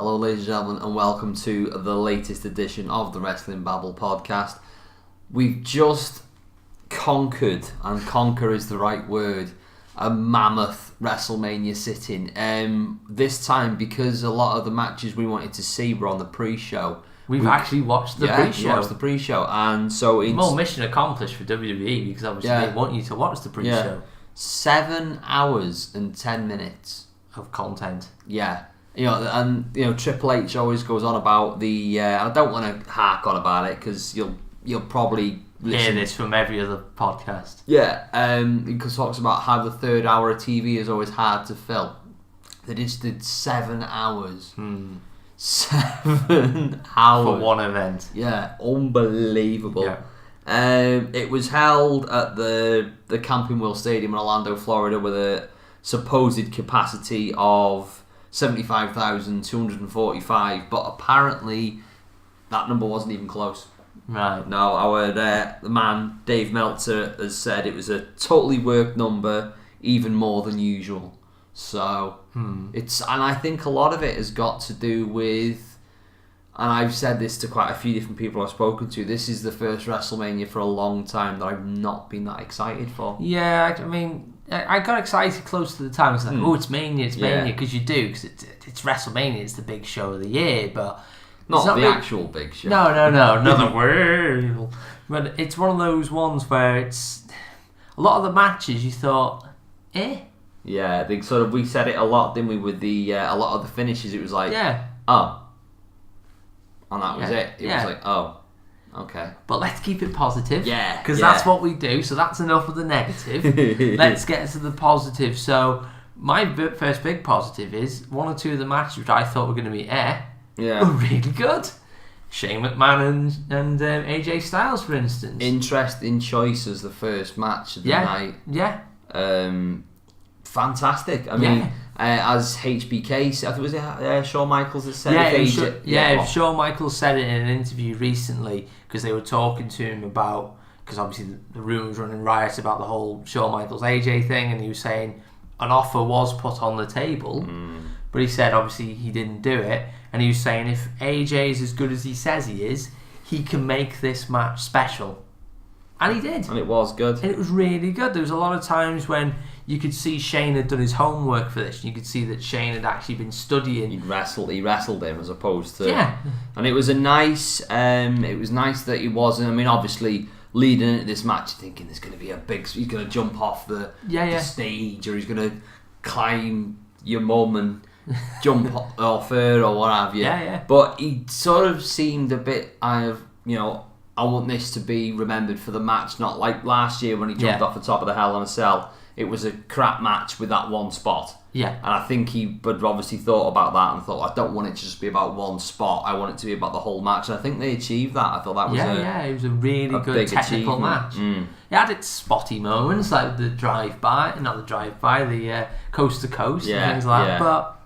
Hello, ladies and gentlemen, and welcome to the latest edition of the Wrestling Babble podcast. We've just conquered, and conquer is the right word, a mammoth Wrestlemania sitting. This time, because a lot of the matches we wanted to see were on the pre-show. We've actually watched the pre-show. Yeah, watched the pre-show, and so it's more mission accomplished for WWE because obviously they want you to watch the pre-show. 7 hours and 10 minutes of content. Yeah. Triple H always goes on about the. I don't want to hark on about it because you'll probably hear this from every other podcast. Yeah, because talks about how the third hour of TV is always hard to fill. They just did 7 hours. 7 hours for one event. Yeah, unbelievable. Yeah. It was held at the Camping World Stadium in Orlando, Florida, with a supposed capacity of 75,245, but apparently that number wasn't even close. Right. No, the man Dave Meltzer has said it was a totally worked number, even more than usual. So and I think a lot of it has got to do with, and I've said this to quite a few different people I've spoken to, this is the first WrestleMania for a long time that I've not been that excited for. Yeah, I mean, I got excited close to the time. It's like, it's Mania, because you do, because it's WrestleMania, it's the big show of the year, but not the actual big show. No, not the word. But it's one of those ones where it's a lot of the matches you thought, Yeah, they sort of, we said it a lot, didn't we, with the a lot of the finishes. It was like, oh, and that was it. It was like, oh. Okay. But let's keep it positive. Yeah. Because that's what we do, so that's enough of the negative. Let's get to the positive. So, my first big positive is one or two of the matches which I thought were going to be were really good. Shane McMahon and AJ Styles, for instance. Interesting choice as the first match of the night. Yeah. Fantastic. I mean, as HBK said, was it Shawn Michaels that said it? Shawn Michaels said it in an interview recently because they were talking to him about, because obviously the rumours running riot about the whole Shawn Michaels AJ thing, and he was saying an offer was put on the table, but he said obviously he didn't do it, and he was saying if AJ is as good as he says he is, he can make this match special. And he did. And it was good. And it was really good. There was a lot of times when you could see Shane had done his homework for this. You could see that Shane had actually been studying. He wrestled him as opposed to... Yeah. And it was a nice... it was nice that he wasn't... I mean, obviously, leading into this match, you're thinking there's going to be a big... He's going to jump off the stage, or he's going to climb your mum and jump off her, or what have you. Yeah. But he sort of seemed a bit... I want this to be remembered for the match, not like last year when he jumped off the top of the Hell in a Cell. It was a crap match with that one spot. Yeah. And I think he had obviously thought about that and thought, I don't want it to just be about one spot. I want it to be about the whole match. And I think they achieved that. I thought that was it was a really good technical match. It had its spotty moments, like the coast to coast and things like that. But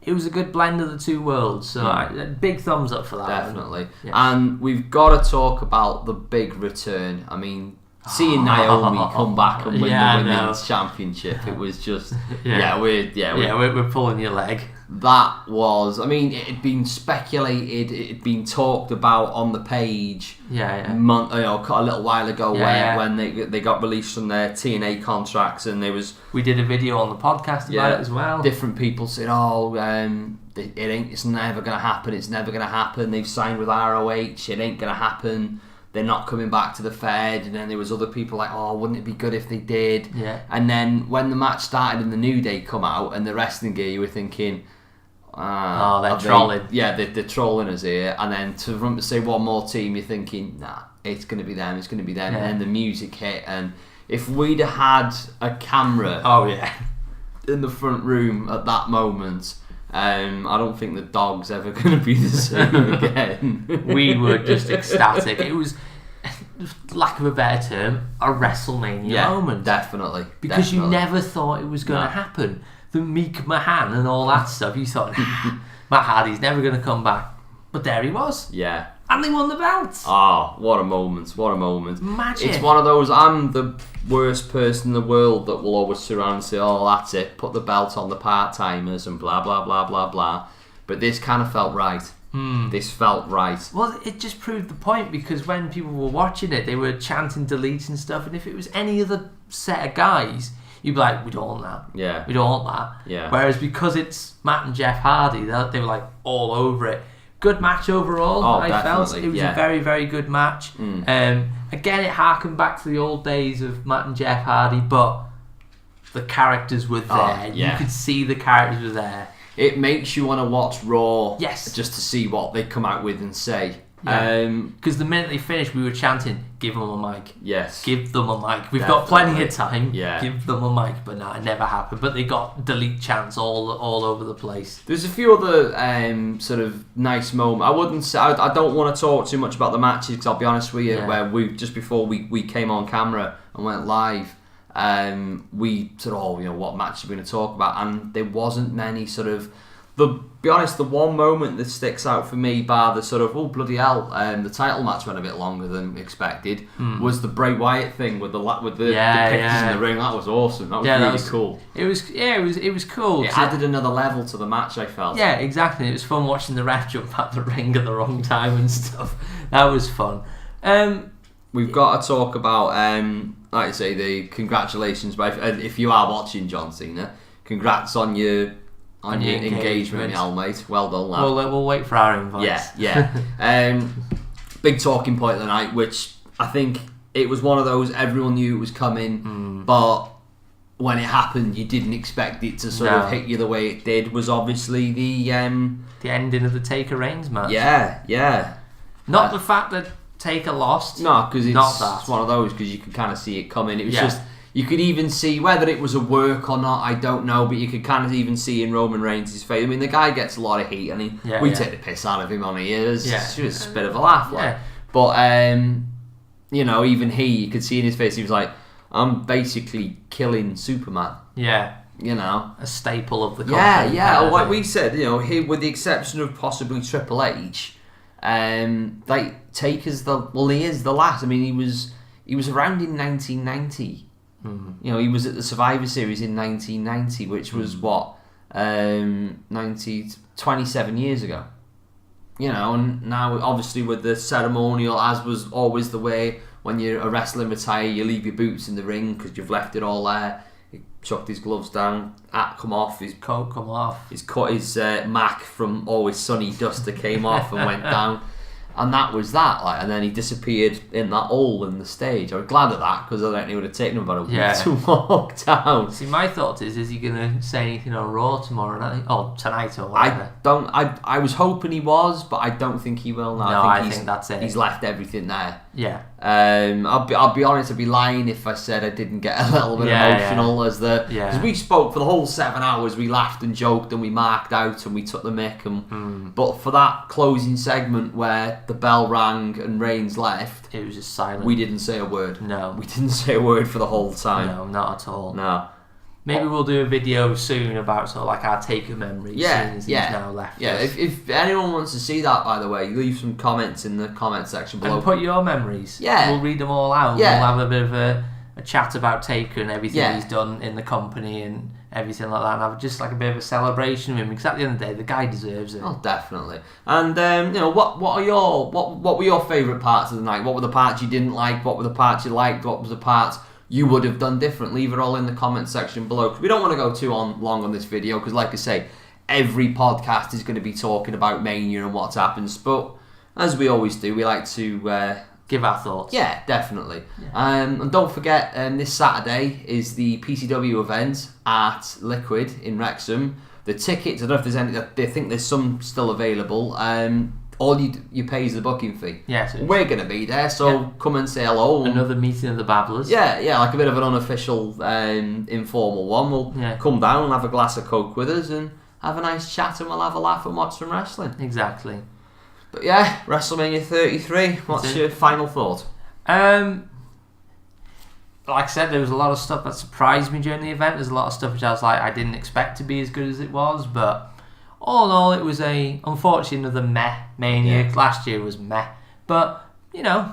it was a good blend of the two worlds, so big thumbs up for that. Definitely. Yeah. And we've got to talk about the big return. I mean, seeing Naomi come back and win the women's championship, it was just we're pulling your leg. That was, I mean, it had been speculated, it had been talked about on the page a little while ago when they got released from their TNA contracts, and we did a video on the podcast about it as well. Different people said, it's never going to happen, they've signed with ROH, it ain't going to happen, they're not coming back to the Fed. And then there was other people like, wouldn't it be good if they did? And then when the match started and the New Day come out and the wrestling gear, you were thinking, they're trolling. They're trolling us here. And then to say one more team, you're thinking, nah, it's going to be them. And then the music hit, and if we'd have had a camera in the front room at that moment, I don't think the dog's ever going to be the same again. We were just ecstatic. It was, lack of a better term, a WrestleMania moment. Definitely. Because you never thought it was going to happen. The Meek Mahan and all that stuff, you thought, Matt Hardy's never going to come back. But there he was. Yeah. And they won the belt. Oh, what a moment. Magic. It's one of those, I'm the worst person in the world that will always surround and say, that's it, put the belt on the part-timers and blah, blah, blah, blah, blah. But this kind of felt right. This felt right. Well, it just proved the point, because when people were watching it, they were chanting deletes and stuff, and if it was any other set of guys, you'd be like, we don't want that. Yeah. We don't want that. Yeah. Whereas because it's Matt and Jeff Hardy, they were like all over it. Good match overall, I felt. It was a very, very good match. Again, it harkened back to the old days of Matt and Jeff Hardy, but the characters were there. You could see the characters were there. It makes you want to watch Raw, yes, just to see what they come out with and say. Because the minute they finished, we were chanting, "Give them a mic." Yes, give them a mic. We've got plenty of time. Yeah, give them a mic. But no, it never happened. But they got delete chants all over the place. There's a few other sort of nice moments. I wouldn't say I don't want to talk too much about the matches, because I'll be honest with you, where we just before we came on camera and went live. We said, what match are we going to talk about? And there wasn't many sort of... Be honest, the one moment that sticks out for me, bar the sort of, oh, bloody hell, the title match went a bit longer than expected, was the Bray Wyatt thing with the pictures in the ring. That was awesome. That was really cool. It was cool. It added another level to the match, I felt. Yeah, exactly. It was fun watching the ref jump out the ring at the wrong time and stuff. That was fun. We've got to talk about, like I say, the congratulations. But if you are watching, John Cena, congrats on your engagement, mate. Well done, lad. We'll wait for our invites. Yeah. Big talking point of the night, which I think it was one of those, everyone knew it was coming, but when it happened, you didn't expect it to sort of hit you the way it did, was obviously the ending of the Taker Reigns match. Yeah. Not the fact that Taker lost. No, because it's one of those, because you could kind of see it coming. It was just, you could even see whether it was a work or not, I don't know, but you could kind of even see in Roman Reigns' face. I mean, the guy gets a lot of heat, and we take the piss out of him on here. It's just a bit of a laugh. But, even you could see in his face, he was like, I'm basically killing Superman. Yeah. A staple of the company. Yeah. Like we said, he, with the exception of possibly Triple H, Taker's he is the last. I mean, he was around in 1990. He was at the Survivor Series in 1990, which was 27 years ago. And now obviously with the ceremonial, as was always the way when you're a wrestling retire, you leave your boots in the ring because you've left it all there. He chucked his gloves down, hat come off, his coat come off, his Mac from Always Sunny duster came off and went down. And that was that, and then he disappeared in that hole in the stage. I was glad of that, because I don't think it would have taken him about a week to walk down. See, my thought is he going to say anything on Raw tomorrow night? Or tonight or whatever? I was hoping he was, but I don't think he will now. No, I think that's it. He's left everything there. Yeah. I'll be honest, I'd be lying if I said I didn't get a little bit emotional because we spoke for the whole 7 hours. We laughed and joked and we marked out and we took the mick. But for that closing segment where the bell rang and Reigns left, it was just silent. We didn't say a word. No, we didn't say a word for the whole time. No, not at all. No. Maybe we'll do a video soon about sort of like our Taker memories. He's now left. Yeah, if anyone wants to see that, by the way, leave some comments in the comment section below. And put your memories. Yeah. We'll read them all out. Yeah. We'll have a bit of a chat about Taker and everything he's done in the company and everything like that, and have just like a bit of a celebration of him, because at the end of the day, the guy deserves it. Oh, definitely. And what were your favourite parts of the night? What were the parts you didn't like? What were the parts you liked? What was the parts you would have done different? Leave it all in the comment section below, because we don't want to go too long on this video, because like I say, every podcast is going to be talking about Mania and what's happened, but as we always do, we like to give our thoughts. Yeah, definitely. Yeah. And don't forget, this Saturday is the PCW event at Liquid in Wrexham. The tickets, I don't know if there's any, I think there's some still available. All you pay is the booking fee. Yes, we're going to be there, so come and say hello. Another meeting of the Babblers. Yeah, like a bit of an unofficial, informal one. We'll come down and have a glass of Coke with us and have a nice chat, and we'll have a laugh and watch some wrestling. Exactly. But yeah, WrestleMania 33. What's your final thought? Like I said, there was a lot of stuff that surprised me during the event. There's a lot of stuff which I was like, I didn't expect to be as good as it was, but all in all, it was unfortunately another meh Mania. Yeah. Last year was meh, but I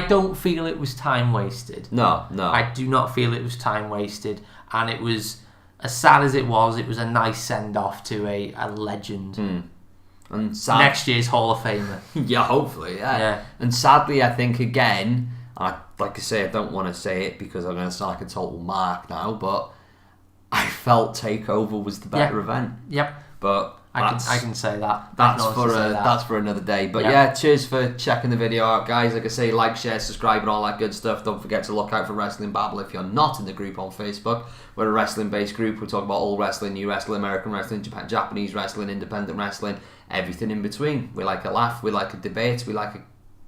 don't feel it was time wasted. No. I do not feel it was time wasted, and it was as sad as it was a nice send-off to a legend. And next year's Hall of Famer. Yeah, hopefully, yeah. And sadly, I think, again, like I say, I don't want to say it because I'm going to sound like a total mark now, but I felt TakeOver was the better event. Yep. But I can say that. That's for another day. But yeah, cheers for checking the video out, guys. Like I say, like, share, subscribe, and all that good stuff. Don't forget to look out for Wrestling Babble if you're not in the group on Facebook. We're a wrestling-based group. We talk about all wrestling, new wrestling, American wrestling, Japanese wrestling, independent wrestling, everything in between. We like a laugh, we like a debate, we like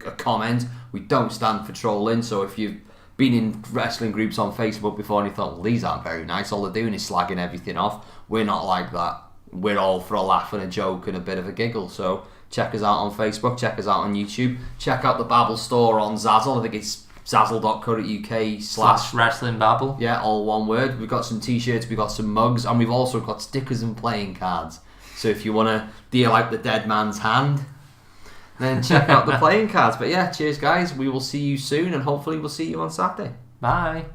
a comment. We don't stand for trolling. So if you've been in wrestling groups on Facebook before and you thought, well, these aren't very nice, all they're doing is slagging everything off, we're not like that. We're all for a laugh and a joke and a bit of a giggle. So check us out on Facebook, check us out on YouTube, check out the Babble store on Zazzle. I think it's zazzle.co.uk/Wrestling Babble. Yeah, all one word. We've got some t-shirts, we've got some mugs, and we've also got stickers and playing cards. So if you want to deal out the dead man's hand, then check out the playing cards. But yeah, cheers guys. We will see you soon, and hopefully we'll see you on Saturday. Bye.